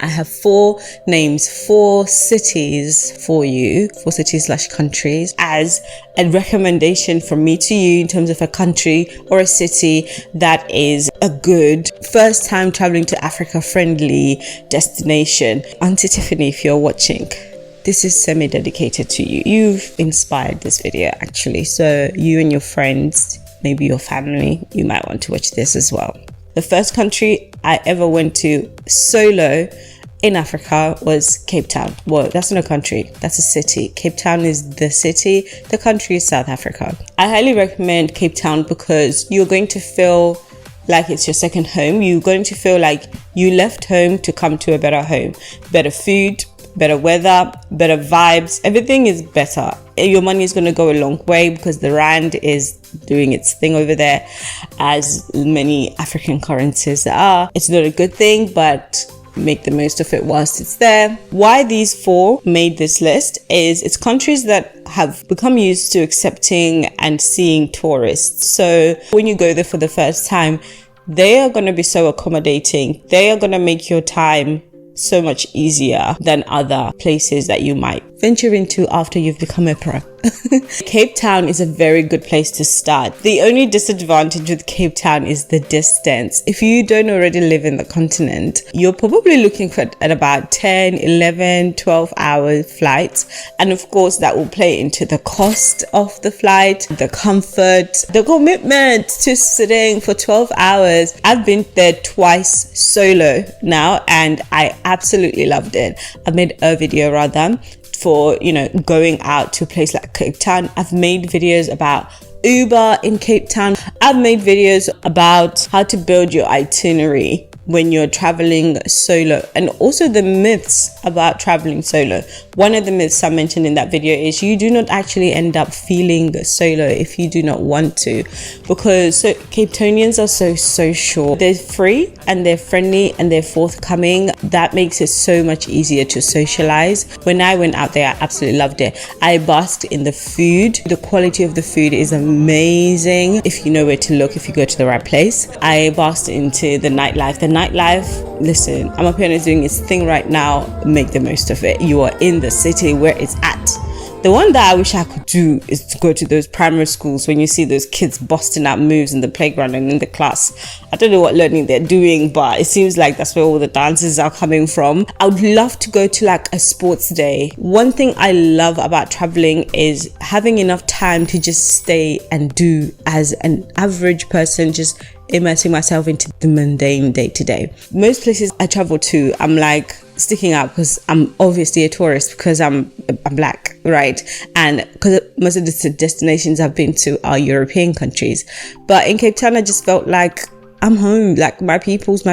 I have 4 names, 4 cities for you, 4 cities / countries as a recommendation from me to you in terms of a country or a city that is a good first time traveling to Africa friendly destination. Auntie Tiffany, if you're watching, this is semi-dedicated to you. You've inspired this video actually. So you and your friends, maybe your family, you might want to watch this as well. The first country I ever went to solo in Africa was Cape Town. Well, that's not a country, that's a city. Cape Town is the city, the country is South Africa. I highly recommend Cape Town because you're going to feel like it's your second home. You're going to feel like you left home to come to a better home. Better food, better weather, better vibes, everything is better. Your money is going to go a long way because the rand is doing its thing over there, as many African currencies are. It's not a good thing, but make the most of it whilst it's there. Why these 4 made this list is it's countries that have become used to accepting and seeing tourists. So when you go there for the first time, they are going to be so accommodating. They are going to make your time so much easier than other places that you might venture into after you've become a pro. Cape Town is a very good place to start. The only disadvantage with Cape Town is the distance. If you don't already live in the continent, you're probably looking at about 10, 11, 12 hour flights. And of course, that will play into the cost of the flight, the comfort, the commitment to sitting for 12 hours. I've been there twice solo now, and I absolutely loved it. I made a video rather for, going out to a place like Cape Town. I've made videos about Uber in Cape Town. I've made videos about how to build your itinerary when you're traveling solo, and also the myths about traveling solo. One of the myths I mentioned in that video is you do not actually end up feeling solo if you do not want to, because Cape Townians are so social. They're free and they're friendly and they're forthcoming. That makes it so much easier to socialize. When I went out there, I absolutely loved it. I basked in the food. The quality of the food is amazing if you know where to look, if you go to the right place. I basked into the nightlife. Listen, Amapiano is doing its thing right now. Make the most of it. You are in the city where it's at. The one that I wish I could do is to go to those primary schools when you see those kids busting out moves in the playground and in the class. I don't know what learning they're doing, but it seems like that's where all the dances are coming from. I would love to go to like a sports day. One thing I love about traveling is having enough time to just stay and do as an average person, just immersing myself into the mundane day to day. Most places I travel to, I'm like sticking out because I'm obviously a tourist, because I'm black, right? And because most of the destinations I've been to are European countries. But in Cape Town, I just felt like I'm home, like my people's.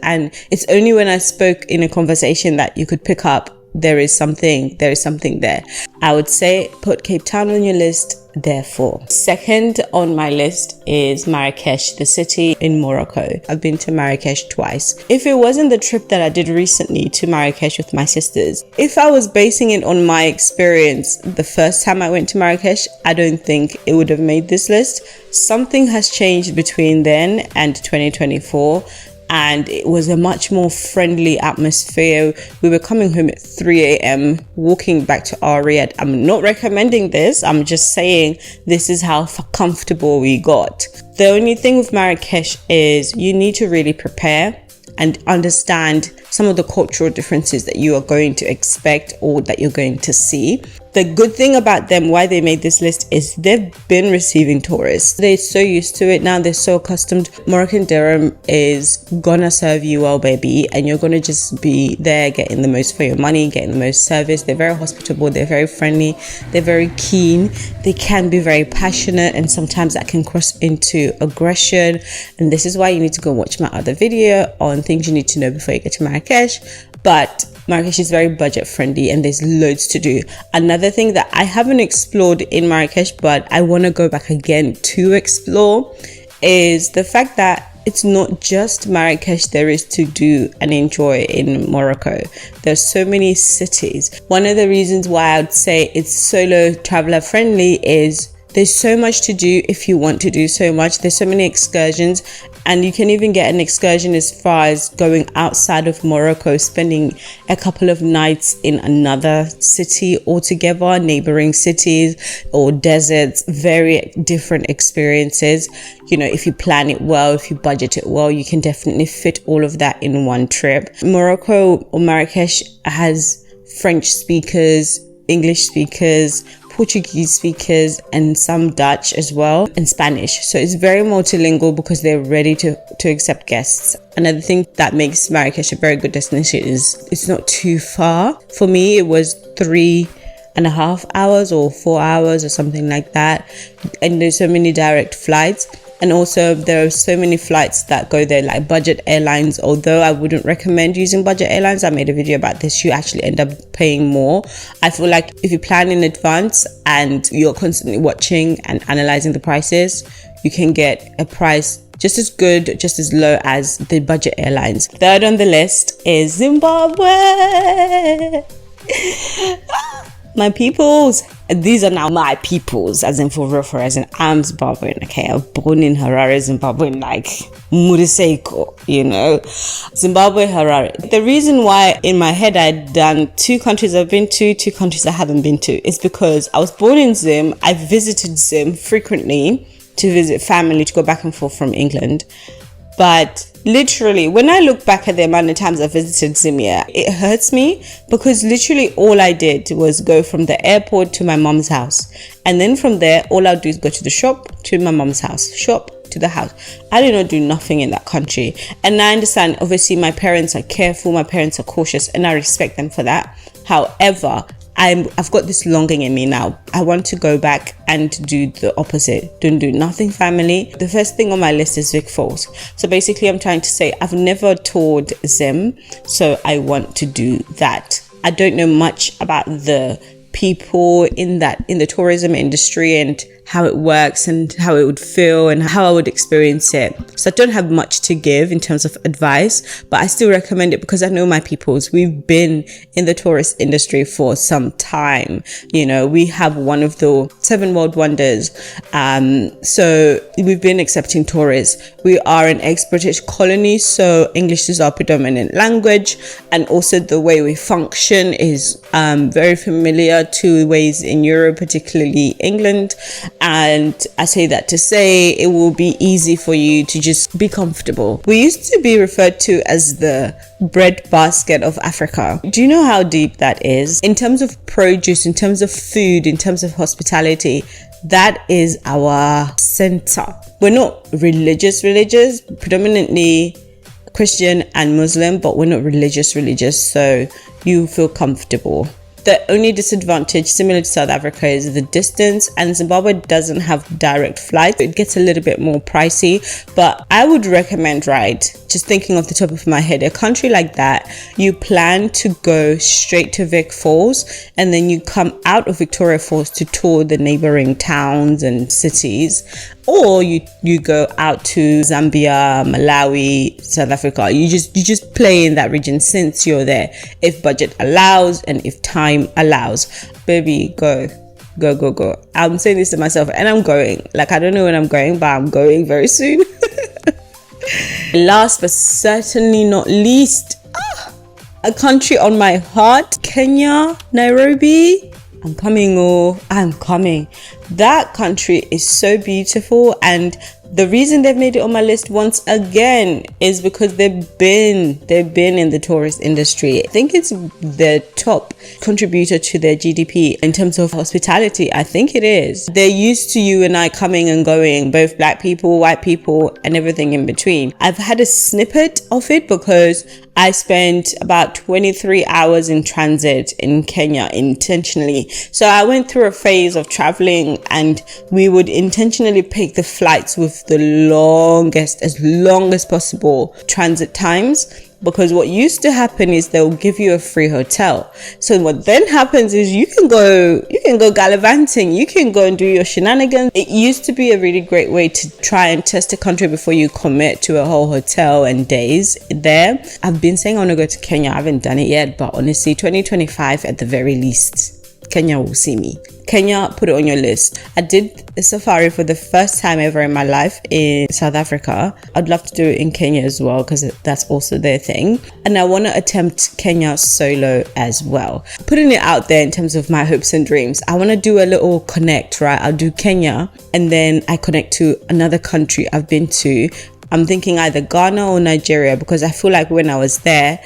And it's only when I spoke in a conversation that you could pick up there is something there. I would say put Cape Town on your list, therefore. Second on my list is Marrakech, the city in Morocco. I've been to Marrakech twice. If it wasn't the trip that I did recently to Marrakech with my sisters, if I was basing it on my experience the first time I went to Marrakech, I don't think it would have made this list. Something has changed between then and 2024. And it was a much more friendly atmosphere. We were coming home at 3 a.m, walking back to our Riyadh. I'm not recommending this. I'm just saying this is how comfortable we got. The only thing with Marrakech is you need to really prepare and understand some of the cultural differences that you are going to expect or that you're going to see. The good thing about them, why they made this list, is they've been receiving tourists. They're so used to it now. They're so accustomed. Moroccan dirham is gonna serve you well, baby, and you're gonna just be there getting the most for your money, getting the most service. They're very hospitable. They're very friendly. They're very keen. They can be very passionate, and sometimes that can cross into aggression. And this is why you need to go watch my other video on things you need to know before you get to Marrakech. But Marrakech is very budget friendly and there's loads to do. Another thing that I haven't explored in Marrakech, but I want to go back again to explore, is the fact that it's not just Marrakech there is to do and enjoy in Morocco. There's so many cities. One of the reasons why I would say it's solo traveler friendly is There's so much to do if you want to do so much. There's so many excursions, and you can even get an excursion as far as going outside of Morocco, spending a couple of nights in another city altogether, neighboring cities or deserts. Very different experiences. You know, if you plan it well, if you budget it well, you can definitely fit all of that in one trip. Morocco or Marrakech has French speakers, English speakers, Portuguese speakers, and some Dutch as well, and Spanish. So it's very multilingual because they're ready to accept guests. Another thing that makes Marrakech a very good destination is it's not too far. For me, it was 3.5 hours or 4 hours or something like that. And there's so many direct flights. And also there are so many flights that go there, like budget airlines. Although I wouldn't recommend using budget airlines, I made a video about this, you actually end up paying more. I feel like if you plan in advance and you're constantly watching and analyzing the prices, you can get a price just as good, just as low as the budget airlines. Third on the list is Zimbabwe. My peoples. These are now my peoples, as in for real, as in I'm Zimbabwean, okay? I was born in Harare, Zimbabwe, like Muriseiko, you know? Zimbabwe, Harare. The reason why in my head I'd done 2 countries I've been to, 2 countries I haven't been to, is because I was born in Zim. I visited Zim frequently to visit family, to go back and forth from England. But literally, when I look back at the amount of times I visited Zimia, it hurts me because literally all I did was go from the airport to my mom's house. And then from there, all I'll do is go to the shop, to my mom's house, shop, to the house. I did not do nothing in that country. And I understand, obviously, my parents are careful, my parents are cautious, and I respect them for that. However, I've got this longing in me now. I want to go back and do the opposite. Don't do nothing family. The first thing on my list is Vic Falls. So basically I'm trying to say I've never toured Zim, so I want to do that. I don't know much about the people in the tourism industry and how it works and how it would feel and how I would experience it. So I don't have much to give in terms of advice, but I still recommend it because I know my peoples. We've been in the tourist industry for some time. You know, we have one of the 7 world wonders. So we've been accepting tourists. We are an ex-British colony, so English is our predominant language, and also the way we function is very familiar to ways in Europe, particularly England. And I say that to say it will be easy for you to just be comfortable. We used to be referred to as the bread basket of Africa. Do you know how deep that is? In terms of produce, in terms of food, in terms of hospitality, that is our center. We're not religious, predominantly Christian and Muslim, but we're not religious, so you feel comfortable. The only disadvantage, similar to South Africa, is the distance, and Zimbabwe doesn't have direct flights. It gets a little bit more pricey, but I would recommend, right, just thinking off the top of my head, a country like that, you plan to go straight to Vic Falls, and then you come out of Victoria Falls to tour the neighboring towns and cities, or you go out to Zambia, Malawi, South Africa. You just play in that region since you're there, if budget allows and if time allows. Baby, go. I'm saying this to myself, and I'm going. Like, I don't know when I'm going, but I'm going very soon. Last but certainly not least, a country on my heart, Kenya, Nairobi. I'm coming. That country is so beautiful, and the reason they've made it on my list once again is because they've been in the tourist industry. I think it's the top contributor to their GDP in terms of hospitality. I think it is. They're used to you and I coming and going, both black people, white people, and everything in between. I've had a snippet of it because I spent about 23 hours in transit in Kenya intentionally. So I went through a phase of traveling, and we would intentionally pick the flights with the longest, as long as possible, transit times, because what used to happen is they'll give you a free hotel. So what then happens is you can go gallivanting, you can go and do your shenanigans. It used to be a really great way to try and test a country before you commit to a whole hotel and days there. I've been saying I want to go to Kenya. I haven't done it yet, but honestly, 2025 at the very least, Kenya will see me. Kenya, put it on your list. I did a safari for the first time ever in my life in South Africa. I'd love to do it in Kenya as well, because that's also their thing. And I want to attempt Kenya solo as well. Putting it out there in terms of my hopes and dreams, I want to do a little connect, right? I'll do Kenya and then I connect to another country I've been to. I'm thinking either Ghana or Nigeria, because I feel like when I was there,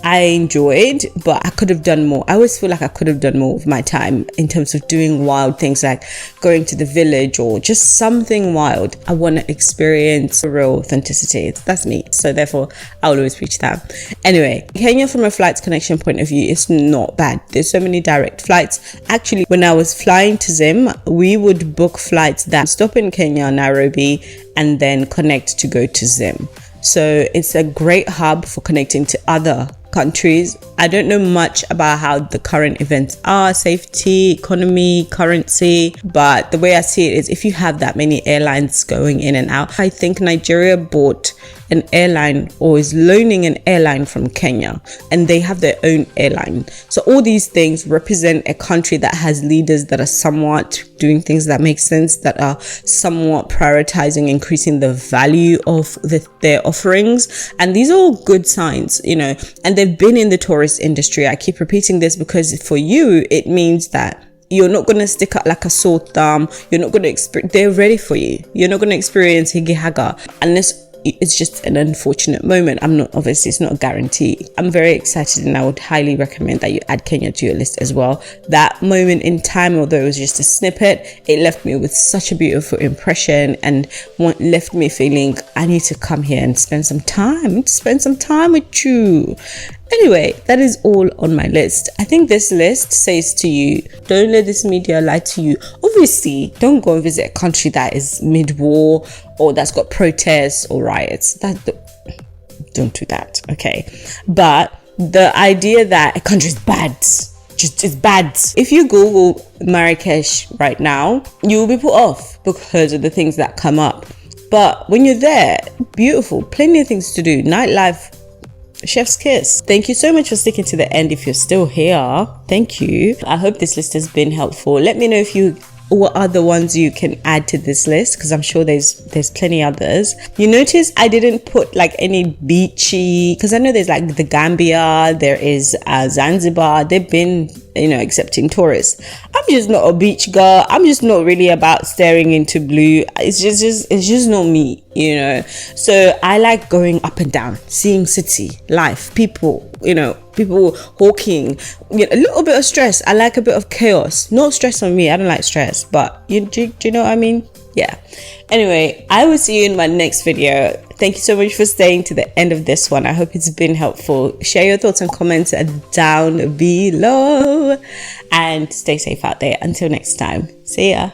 I enjoyed, but I could have done more. I always feel like I could have done more with my time in terms of doing wild things like going to the village or just something wild. I want to experience real authenticity. That's me. So therefore, I'll always preach that. Anyway, Kenya from a flights connection point of view is not bad. There's so many direct flights. Actually, when I was flying to Zim, we would book flights that stop in Kenya, Nairobi, and then connect to go to Zim. So it's a great hub for connecting to other countries. I don't know much about how the current events are, safety, economy, currency, but the way I see it is if you have that many airlines going in and out, I think Nigeria bought an airline or is loaning an airline from Kenya, and they have their own airline. So all these things represent a country that has leaders that are somewhat doing things that make sense, that are somewhat prioritizing increasing the value of their offerings. And these are all good signs, you know, and they've been in the tourist industry. I keep repeating this because for you, it means that you're not going to stick out like a sore thumb. You're not going to experience, they're ready for you. You're not going to experience higi-haga unless it's just an unfortunate moment. Obviously it's not a guarantee. I'm very excited and I would highly recommend that you add Kenya to your list as well. That moment in time, although it was just a snippet, it left me with such a beautiful impression and left me feeling I need to come here and spend some time with you. Anyway, that is all on my list. I think this list says to you, don't let this media lie to you. Obviously, don't go and visit a country that is mid-war or that's got protests or riots. Don't do that, okay? But the idea that a country is bad, just is bad. If you Google Marrakech right now, you will be put off because of the things that come up. But when you're there, beautiful, plenty of things to do, nightlife, chef's kiss. Thank you so much for sticking to the end. If you're still here, thank you. I hope this list has been helpful. Let me know what other ones you can add to this list, because I'm sure there's plenty others. You notice I didn't put like any beachy, because I know there's like the Gambia, there is Zanzibar. They've been, you know, accepting tourists. I'm just not a beach girl. I'm just not really about staring into blue. It's just not me, you know. So I like going up and down, seeing city life, people, you know, people hawking, you know, a little bit of stress. I like a bit of chaos. No stress on me. I don't like stress, but do you know what I mean? Yeah. Anyway, I will see you in my next video. Thank you so much for staying to the end of this one. I hope it's been helpful. Share your thoughts and comments down below and stay safe out there. Until next time. See ya.